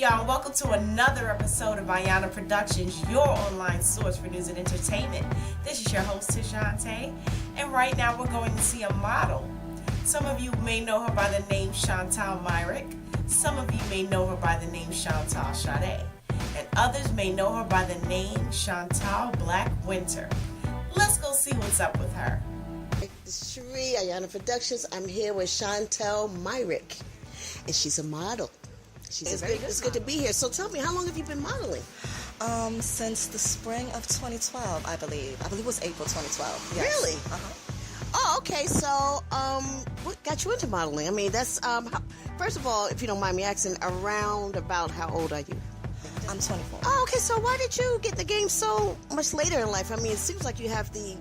y'all? Welcome to another episode of Ayana Productions, your online source for news and entertainment. This is your host, Chantal, and right now we're going to see a model. Some of you may know her by the name Chantal Sade. Some of you may know her by the name Chantal Sade. And others may know her by the name Chantal Blac Wynter. Let's go see what's up with her. This is Cherie, Ayana Productions. I'm here with Chantal Sade, and she's a model. It's good to be here. So tell me, how long have you been modeling? Since the spring of 2012, I believe. I believe it was April 2012. Yes. Really? Oh, okay. So, what got you into modeling? I mean, that's first of all, if you don't mind me asking, around about how old are you? I'm 24. Oh, okay. So why did you get the game so much later in life? I mean, it seems like you have the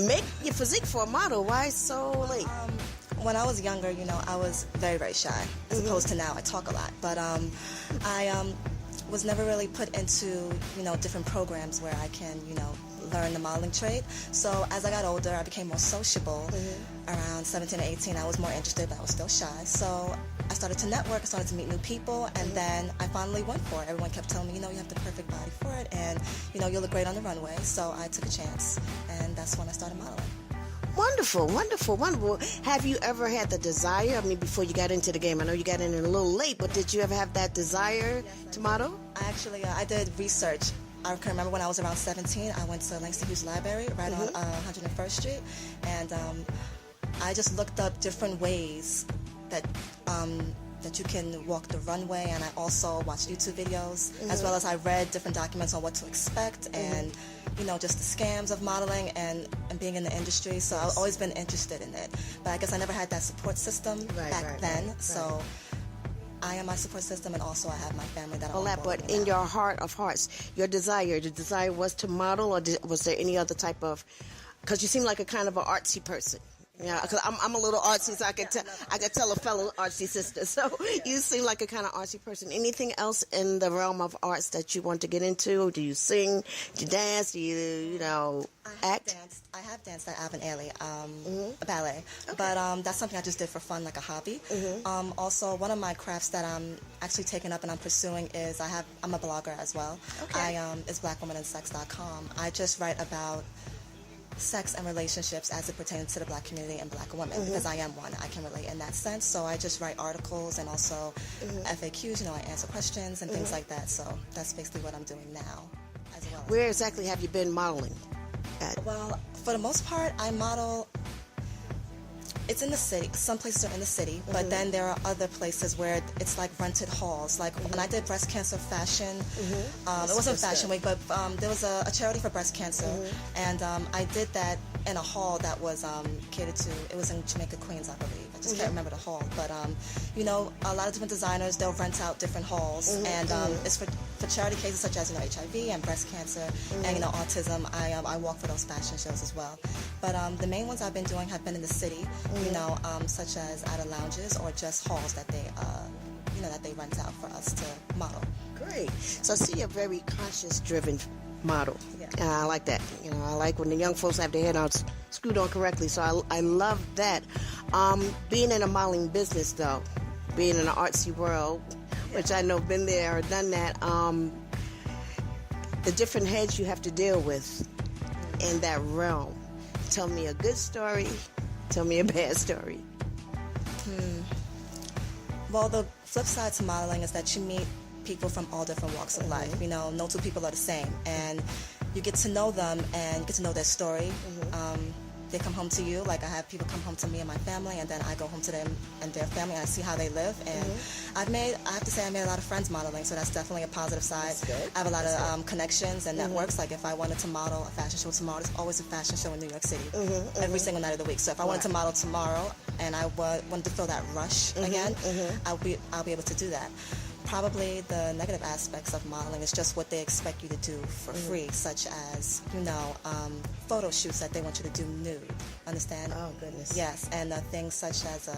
make your physique for a model. Why so late? When I was younger, I was very, very shy, as opposed to now I talk a lot. But I was never really put into, different programs where I can, learn the modeling trade. So as I got older, I became more sociable. Around 17 or 18, I was more interested, but I was still shy. So I started to network, I started to meet new people, and then I finally went for it. Everyone kept telling me, you have the perfect body for it, and, you'll look great on the runway. So I took a chance, and that's when I started modeling. Wonderful, wonderful, wonderful. Have you ever had the desire, before you got into the game, I know you got in a little late, but did you ever have that desire to model? I did research. I can remember when I was around 17, I went to Langston Hughes Library right on 101st Street, and I just looked up different ways that you can walk the runway, and I also watched YouTube videos, as well as I read different documents on what to expect, and just the scams of modeling and being in the industry. So I've always been interested in it, but I guess I never had that support system back then. So I am my support system, and also I have my family that I'm But in your heart of hearts, the desire was to model, or was there any other type of, because you seem like a kind of an artsy person. Yeah, because I'm a little artsy, so I could tell a fellow artsy sister. So you seem like a kind of artsy person. Anything else in the realm of arts that you want to get into? Do you sing? Do you dance? Do you act? I have danced at Alvin Ailey, ballet, but that's something I just did for fun, like a hobby. Also, one of my crafts that I'm actually taking up and I'm pursuing is I'm a blogger as well. Okay. It's BlacWomanandSex.com. I just write about sex and relationships as it pertains to the Black community and Black women, because I am one. I can relate in that sense. So I just write articles and also FAQs. I answer questions and things like that. So that's basically what I'm doing now as well. Where exactly have you been modeling at? Well, for the most part, I model. It's in the city. Some places are in the city, but then there are other places where it's like rented halls. Like when I did breast cancer fashion, it wasn't Fashion Week, but there was a charity for breast cancer, and I did that in a hall that was catered to. It was in Jamaica, Queens, I believe. I just can't remember the hall, but a lot of different designers, they'll rent out different halls, and it's for charity cases such as HIV and breast cancer and autism. I walk for those fashion shows as well, but the main ones I've been doing have been in the city. Such as at lounges or just halls that they, that they rent out for us to model. Great. So I see you're a very conscience-driven model. Yeah. And I like that. I like when the young folks have their head on screwed on correctly. So I love that. Being in a modeling business, though, being in an artsy world, which I know been there or done that, the different heads you have to deal with in that realm. Tell me a good story. Tell me a bad story. Well, the flip side to modeling is that you meet people from all different walks of life. No two people are the same, and you get to know them and get to know their story. They come home to you. Like I have people come home to me and my family, and then I go home to them and their family, and I see how they live. And I have to say I made a lot of friends modeling, so that's definitely a positive side. I have a lot of connections and networks. Like if I wanted to model a fashion show tomorrow, there's always a fashion show in New York City every single night of the week. So if I wanted to model tomorrow and I wanted to feel that rush again, I'll be able to do that. Probably the negative aspects of modeling is just what they expect you to do for free, such as, photo shoots that they want you to do nude. Understand? Oh, goodness. Yes, and things such as,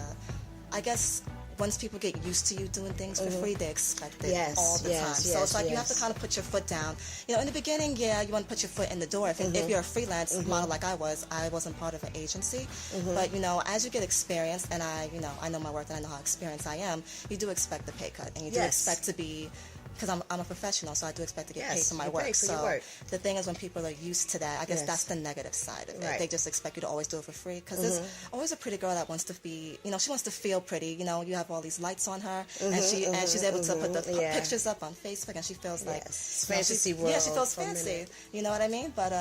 I guess once people get used to you doing things for free, they expect it Yes, all the time. So it's like you have to kind of put your foot down. You know, in the beginning, yeah, you want to put your foot in the door. If you're a freelance model like I wasn't part of an agency. But, you know, as you get experience, and I know my worth and I know how experienced I am, you do expect the pay cut. And you do expect to be, because I'm a professional, so I do expect to get paid for my work. The thing is, when people are used to that, I guess that's the negative side of it. They just expect you to always do it for free. Because there's always a pretty girl that wants to be, you know, she wants to feel pretty. You know, you have all these lights on her, and she's able to put the pictures up on Facebook, and she feels like fantasy world. Yeah, she feels fancy. You know what I mean? But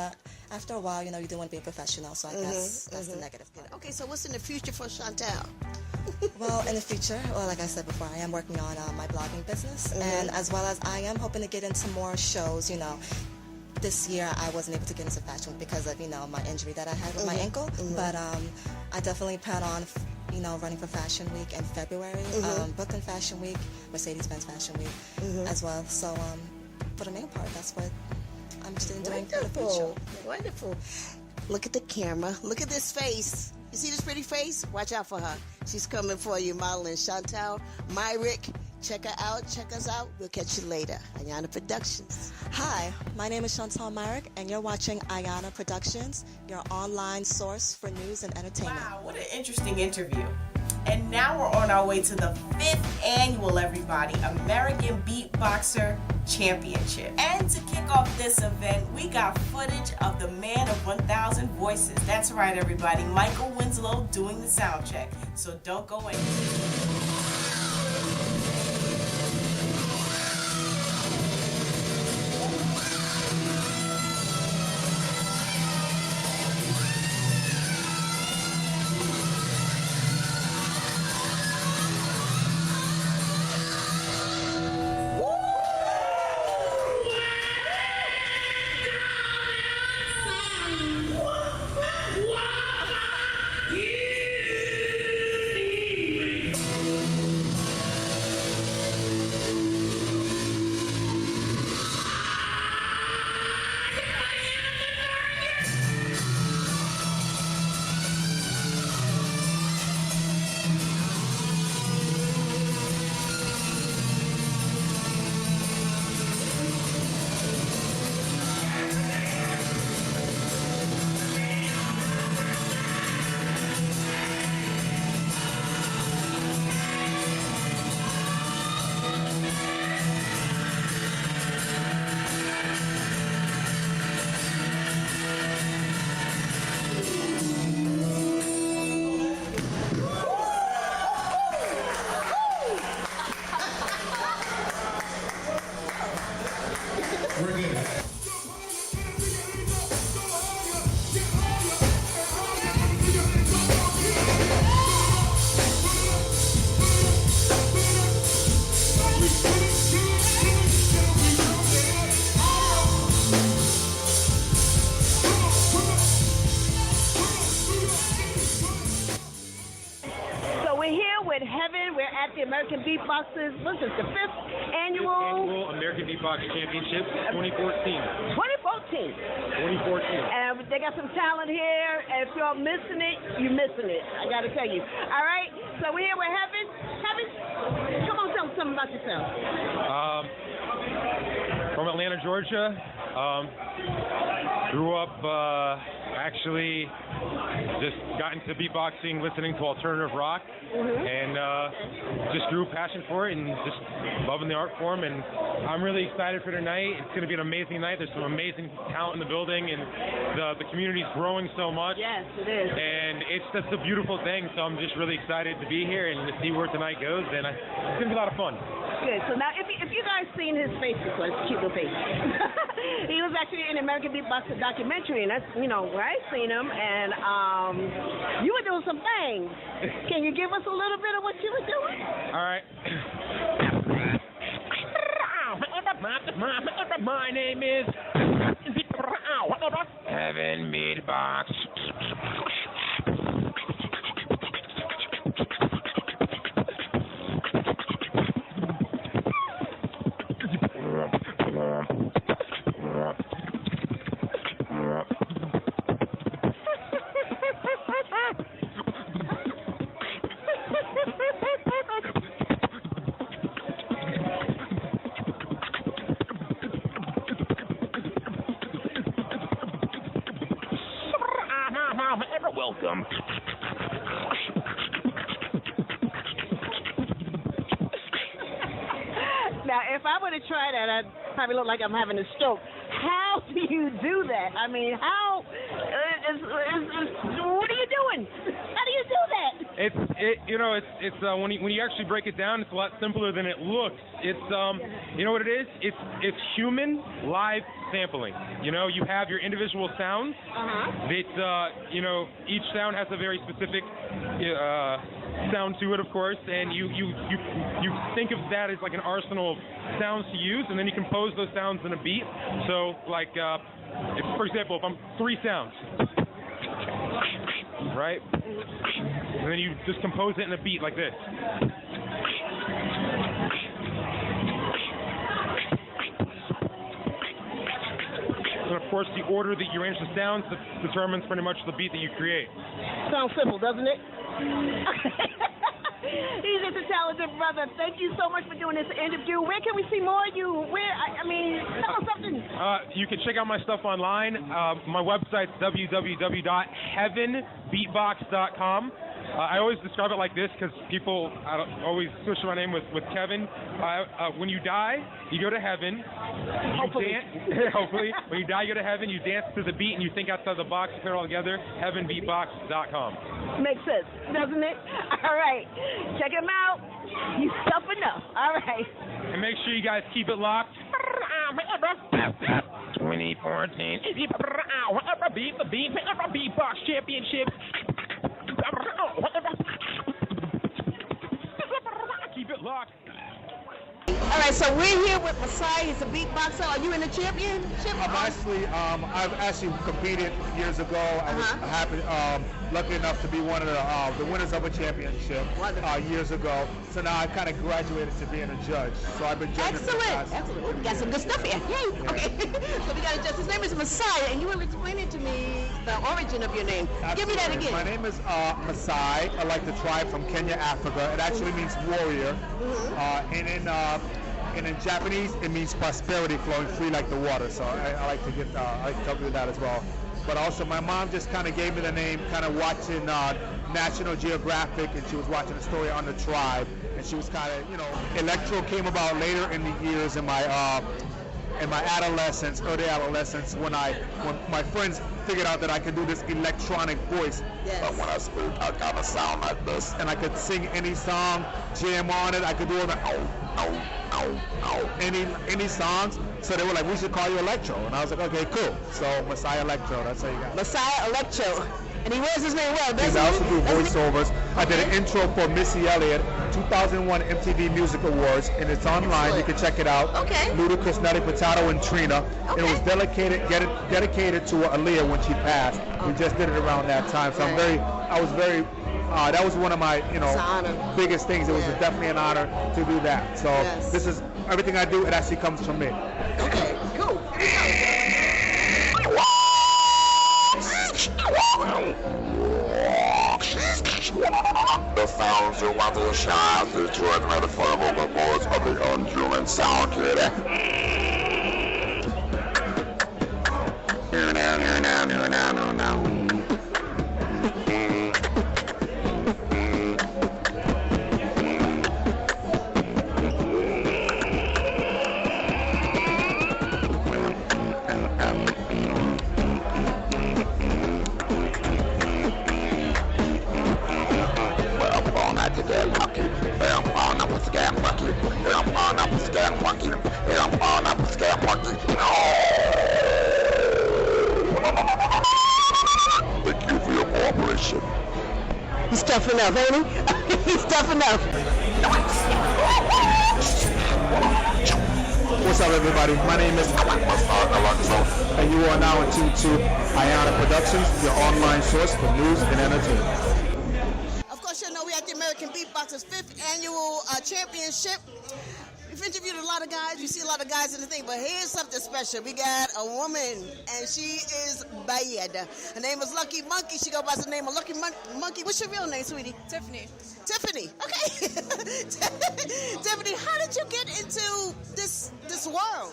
after a while, you know, you do want to be a professional. So I guess that's the negative part. Okay, so what's in the future for Chantal? Well, in the future, well, like I said before, I am working on my blogging business, and as well as I am hoping to get into more shows. You know, this year I wasn't able to get into fashion because of, you know, my injury that I had with my ankle, but I definitely plan on, you know, running for Fashion Week in February, Brooklyn Fashion Week, Mercedes-Benz Fashion Week as well. So for the main part, that's what I'm interested in doing for the future. Wonderful. Look at the camera. Look at this face. You see this pretty face? Watch out for her. She's coming for you, modeling Chantal Myrick. Check her out. Check us out. We'll catch you later. Ayana Productions. Hi, my name is Chantal Myrick, and you're watching Ayana Productions, your online source for news and entertainment. Wow, what an interesting interview. And now we're on our way to the 5th annual, everybody, American Beatboxer Championship. And to kick off this event, we got footage of the man of 1,000 voices. That's right, everybody, Michael Winslow doing the sound check. So don't go anywhere. American Beatboxers, what's this, the 5th annual American Beatboxer Championship 2014. 2014. And they got some talent here. If you're missing it, you're missing it. I got to tell you. All right, so we're here with Heaven. Heaven, come on, tell us something about yourself. From Atlanta, Georgia. Grew up, actually just got into beatboxing, listening to alternative rock, and just grew a passion for it and just loving the art form. And I'm really excited for tonight. It's going to be an amazing night. There's some amazing talent in the building, and the community's growing so much. Yes, it is. And it's just a beautiful thing. So I'm just really excited to be here and to see where tonight goes. And it's going to be a lot of fun. Good. So now, if you guys seen his face before, it's a cute little face. He was actually in the American Beatboxer documentary, and that's, you know, where I seen him, and you were doing some things. Can you give us a little bit of what you were doing? All right. My name is Heaven Beatbox. welcome. Now, if I were to try that, I'd probably look like I'm having a stroke. How do you do that? I mean, how? What are you doing? How do you do that? It's when you actually break it down, it's a lot simpler than it looks. It's you know what it is? It's human live sampling. You know, you have your individual sounds. That each sound has a very specific sound to it, of course, and you think of that as like an arsenal of sounds to use, and then you compose those sounds in a beat. So, like, for example, if I'm 3 sounds, right, and then you just compose it in a beat like this. And of course, the order that you arrange the sounds determines pretty much the beat that you create. Sounds simple, doesn't it? He's just a talented brother. Thank you so much for doing this interview. Where can we see more of you? Tell us something. You can check out my stuff online. My website's www.heavenbeatbox.com. I always describe it like this because people always switch my name with Kevin. When you die, you go to heaven. Hopefully. Hopefully. When you die, you go to heaven. You dance to the beat and you think outside the box. Put it all together. Heavenbeatbox.com. Makes sense, doesn't it? All right. Check him out. He's tough enough. All right. And make sure you guys keep it locked. 2014. Beatbox Championship. Keep it locked. All right, so we're here with Masai. He's a beatboxer. Are you in the championship? I've actually competed years ago. I was lucky enough to be one of the winners of a championship years ago. So now I kind of graduated to being a judge. So I've been judging. Excellent. We got some good stuff here. Yay. Okay. So we got a judge. His name is Masai, and you were explaining to me the origin of your name. Absolutely. Give me that again. My name is Masai. I like the tribe from Kenya, Africa. It actually means warrior. And in Japanese, it means prosperity flowing free like the water. So I like to tell you that as well. But also, my mom just kind of gave me the name, kind of watching National Geographic, and she was watching a story on the tribe, and she was kind of, electro came about later in the years in my adolescence, early adolescence, when my friends figured out that I could do this electronic voice. Yes. But when I speak, I kind of sound like this, and I could sing any song, jam on it. I could do all the any songs. So they were like, we should call you Electro, and I was like, okay, cool. So Messiah Electro, that's how you got it. Messiah Electro. And he wears his name well, doesn't he? I also do voiceovers. I did an intro for Missy Elliott, 2001 MTV Music Awards, and it's online. Excellent. You can check it out. Okay. Ludacris, Nelly Furtado, and Trina. Okay. It was dedicated to Aaliyah when she passed. We just did it around that time. So that was one of my, biggest things. It was definitely an honor to do that. So This is everything I do. It actually comes from me. Okay, cool. The sounds you want to shout is joined by the vocal voice of the unhuman sound kid. Thank you for your cooperation. He's tough enough, ain't he? He's tough enough. What's up, everybody? My name is and you are now in tune to Ayana Productions, your online source for news and entertainment. Of course, we're at the American Beatboxer's 5th annual championship. We've interviewed a lot of guys. You see a lot of guys in the thing, but here's something special. We got a woman, and she is bad. Her name is Lucky Monkey. She goes by the name of Lucky Monkey. What's your real name, sweetie? Tiffany. Tiffany. Okay. Tiffany, how did you get into this world?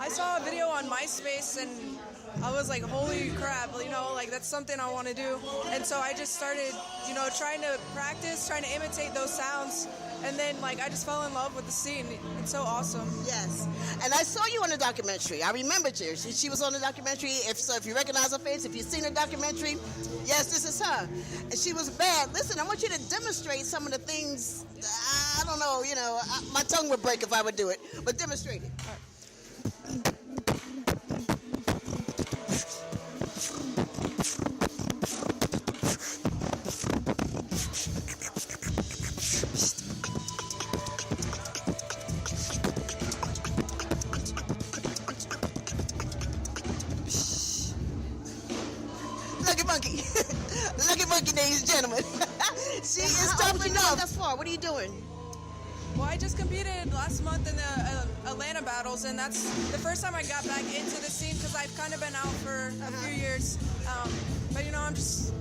I saw a video on MySpace and I was like, holy crap, you know, like that's something I want to do. And so I just started, you know, trying to practice, trying to imitate those sounds. And then like I just fell in love with the scene. It's so awesome. Yes. And I saw you on the documentary. I remembered you. She was on the documentary. If you recognize her face, if you've seen the documentary, yes, this is her. And she was bad. Listen, I want you to demonstrate some of the things. I don't know, you know, my tongue would break if I would do it. But demonstrate it. All right. Lucky monkey, ladies and gentlemen. She is tough enough. Thus far, what are you doing? Well, I just competed last month in the Atlanta battles, and that's the first time I got back into the scene because I've kind of been out for a few years. But you know, I'm just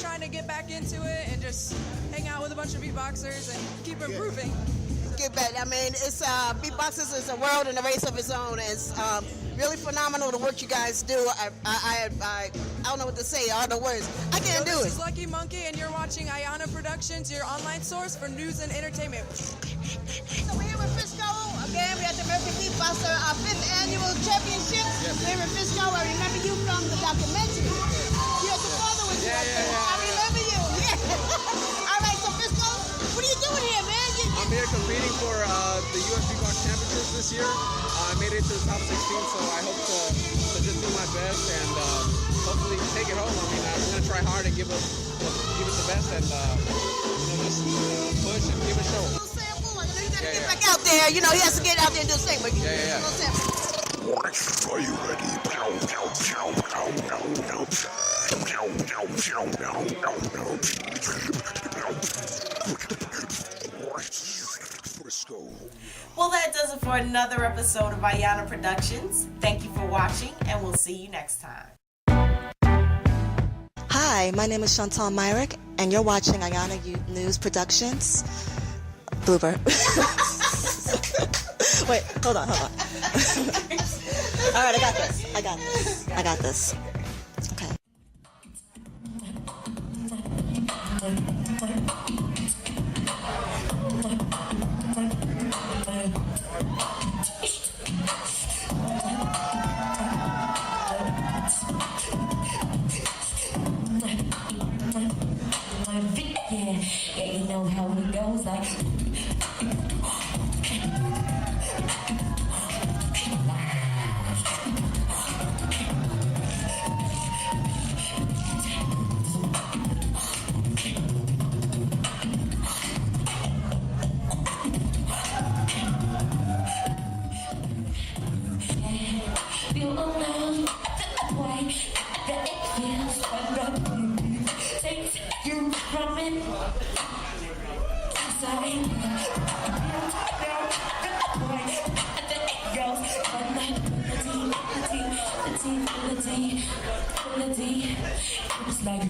trying to get back into it and just hang out with a bunch of beatboxers and keep improving. Get back. I mean, it's beatboxers is a world and a race of its own. It's really phenomenal the work you guys do. I don't know what to say. All the words. I can't do it. This is Lucky Monkey, and you're watching Ayana Productions, your online source for news and entertainment. So we're here with Frisco. Again, we're at the American Beatboxer 5th Annual Championship. Yes. We're here with Frisco. I remember you from the documentary. You're the father with you. I remember you. Yeah. All right, so Frisco, what are you doing here, man? I'm here competing for the US Beatbox Championships this year. I made it to the top 16, so I hope to just do my best and hopefully take it home. I mean, I'm going to try hard and give it the best and you know, just push and give it a show. Get back out there. You know, he has to get out there and do the same. But yeah. Are you ready? Pow, pow, pow, pow, pow, pow, pow, pow, pow, Well, that does it for another episode of Ayana Productions. Thank you for watching, and we'll see you next time. Hi, my name is Chantal Myrick, and you're watching Ayana News Productions. Blooper. Wait, hold on. All right, I got this. Okay. Yeah, you know how it goes, like feel alone, the way that it feels when takes you from it. It's like